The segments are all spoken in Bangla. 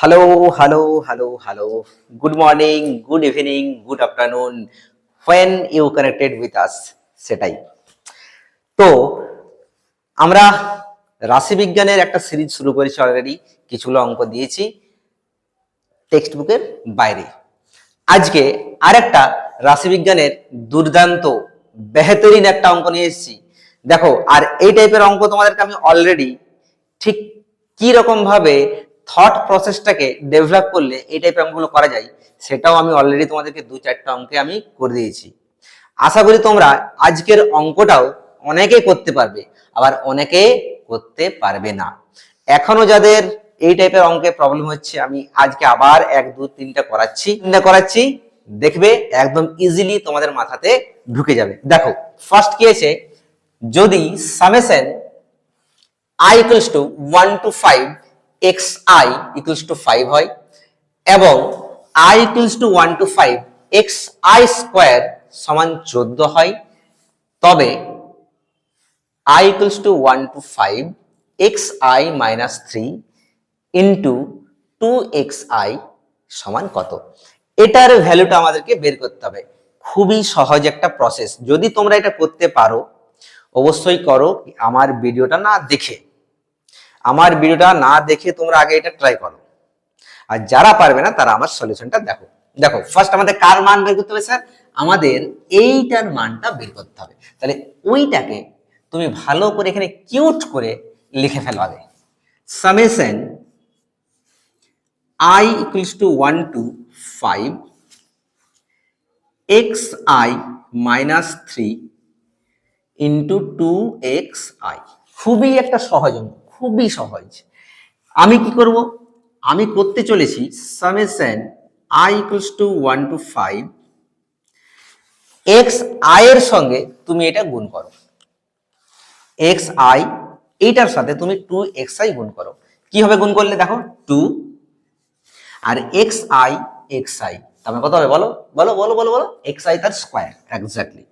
Hello, hello, hello, hello. Good morning, good evening, good afternoon. When you connected with us, সেটাই। তো আমরা রাশিবিজ্ঞানের একটা সিরিজ শুরু করেছি অলরেডি। কিছুগুলো অঙ্ক দিয়েছি টেক্সট বুকের বাইরে। আজকে আরেকটা রাশিবিজ্ঞানের দুর্দান্ত বেহতরিন একটা অঙ্ক নিয়ে এসেছি। দেখো, আর এই টাইপের অঙ্ক তোমাদেরকে আমি অলরেডি ঠিক কি রকম ভাবে থট প্রসেসটাকে ডেভেলপ করলে এই টাইপের অঙ্কগুলো করা যায় সেটাও আমি অলরেডি তোমাদেরকে দু চারটা অঙ্কে আমি করে দিয়েছি। আশা করি তোমরা আজকের অঙ্কটাও অনেকে করতে পারবে, আবার অনেকে করতে পারবে না। এখনো যাদের এই টাইপের অঙ্কে প্রবলেম হচ্ছে, আমি আজকে আবার এক দু তিনটা করাচ্ছি, দেখবে একদম ইজিলি তোমাদের মাথাতে ঢুকে যাবে। দেখো, ফার্স্ট কি আছে, যদি summation i equals to 1 to 5 xi equals to 5 হয় এবং i equals to 1 to 5 xi square সমান 14 হয়, তবে i equals to 1 to 5 xi minus 3 into 2xi সমান কত? এটার ভ্যালুটা আমাদেরকে বের করতে হবে। খুবই সহজ একটা প্রসেস। যদি তোমরা এটা করতে পারো অবশ্যই করো, আমার ভিডিওটা না দেখে তোমরা আগে এটা ট্রাই করো, আর যারা পারবে না তারা আমার সলিউশনটা দেখো। দেখো, ফার্স্ট আমাদের কার মান বের করতে হবে? স্যার, আমাদের এইটার মানটা বের করতে হবে। তাহলে ওইটাকে তুমি ভালো করে এখানে কিউট করে লিখে ফেলো আগে। Summation i equals to 1 to 5 xi minus 3 into 2xi। খুবই একটা সহজ অঙ্ক, খুবই সহজ। আমি কি করব? আমি করতে চলেছি summation i equals to 1 to 5 xi এর সঙ্গে তুমি এটা গুণ করো, xi এইটার সাথে তুমি 2xi গুণ করো। কি হবে গুণ করলে? দেখো, 2 আর xi তার মানে কত হবে? বলো বলো বলো বলো বলো। xi তার স্কয়ার, এক্স্যাক্টলি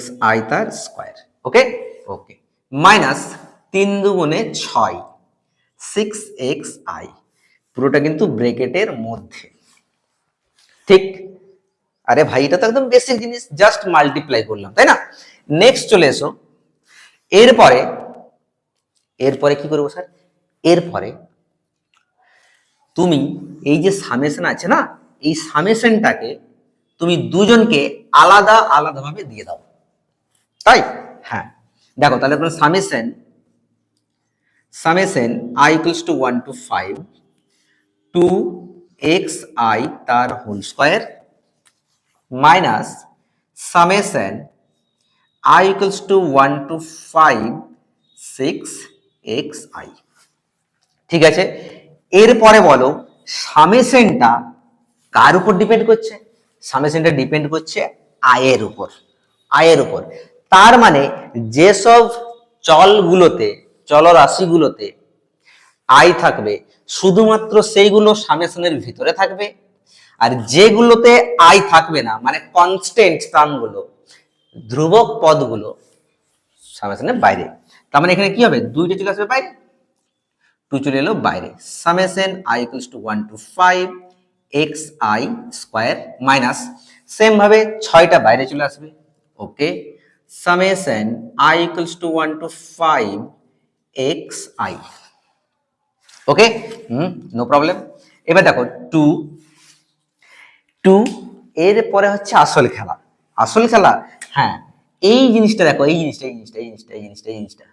xi তার স্কয়ার। ওকে ওকে, মাইনাস 3 দুগুণে 6 6xi, পুরোটা কিন্তু ব্র্যাকেটের মধ্যে, ঠিক? আরে ভাই, এটা তো একদম বেসিক জিনিস, জাস্ট মাল্টিপ্লাই করলাম, তাই না? নেক্সট চলে এসো। এরপরে এরপরে কি করবো স্যার? এরপরে তুমি এই যে সামেশন আছে না, এই সামেশনটাকে তুমি দুজনকে আলাদা আলাদাভাবে দিয়ে দাও, তাই? হ্যাঁ, দেখো তাহলে তোমার summation i equals to 1 to 5 2xi তার whole square minus summation i equals to 1 to 5 6xi। ঠিক আছে, এরপরে বলো সামেশনটা কার উপর ডিপেন্ড করছে? সামেশনটা ডিপেন্ড করছে আয়ের উপর, আয়ের উপর। তার মানে যেসব চলরাশিগুলোতে আয় থাকবে শুধুমাত্র সেইগুলো সামেশনের ভিতরে থাকবে, আর যেগুলোতে আয় থাকবে না, মানে কনস্ট্যান্ট স্থানগুলো, ধ্রুবক পদগুলো, সামেশনের বাইরে। তার মানে এখানে কি হবে? দুইটা চলে আসবে বাইরে, 2 চলে এলো বাইরে। Summation i equals to 1 to 5 xi square minus, same ভাবে 6টা বাইরে চলে আসবে। Okay, summation i equals to 1 to 5 xi। Okay, no problem. এবার দেখো 2 2 এর পরে হচ্ছে আসল খেলা। আসল খেলা, হ্যাঁ, এই জিনিসটা দেখো, এই জিনিসটা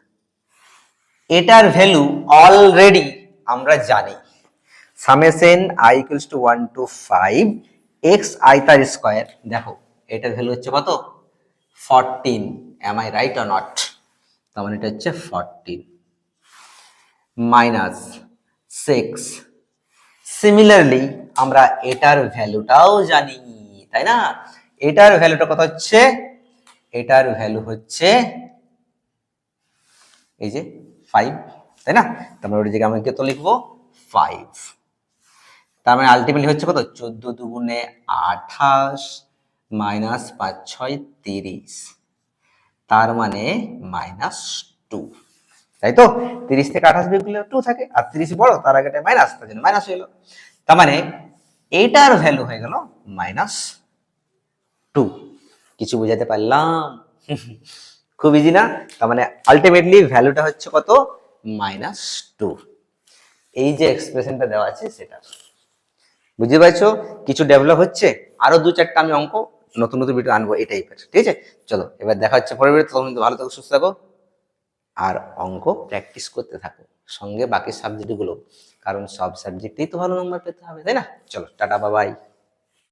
এটার ভ্যালু অলরেডি আমরা জানি। Summation i equals to 1 to 5 xi তার স্কয়ার, দেখো এটার ভ্যালু হচ্ছে কত? 14। am I right or not? তার মানে এটা হচ্ছে 14 মাইনাস 6। সিমিলারলি আমরা এটার ভ্যালুটাও জানি, তাই না? এটার ভ্যালুটা কত হচ্ছে? এটার ভ্যালু হচ্ছে এই যে 5, তাই না? তারপরে ওই জায়গায় আমি কত লিখবো? 5। তার মানে আলটিমেটলি হচ্ছে কত? 14 দুগুণে 28 মাইনাস 5 6 30, তার মানে -2। তাই তো 30 থেকে 28 বিয়োগ করলে 2 থাকে, আর 30 বড়, তার আগে মাইনাস, তার জন্য মাইনাস হয়ে গেল। তার মানে এইটার ভ্যালু হয়ে গেল -2। কিছু বুঝাতে পারলাম? খুব ইজি না? তার মানে আলটিমেটলি ভ্যালুটা হচ্ছে কত? -2। এই যে এক্সপ্রেশনটা দেওয়া আছে সেটা বুঝতে পারছো? কিছু ডেভেলপ হচ্ছে, আরো 2-4টা আমি অঙ্ক নতুন নতুন ভিডিও আনবো এই টাইপের, ঠিক আছে? চলো এবার দেখা হচ্ছে পরের ভিডিওতে। তখন কিন্তু ভালো থাকো, সুস্থ থাকো, আর অঙ্ক প্র্যাকটিস করতে থাকো, সঙ্গে বাকি সাবজেক্টগুলো, কারণ সব সাবজেক্টেই তো ভালো নম্বর পেতে হবে, তাই না? চলো টাটা, বাই বাই।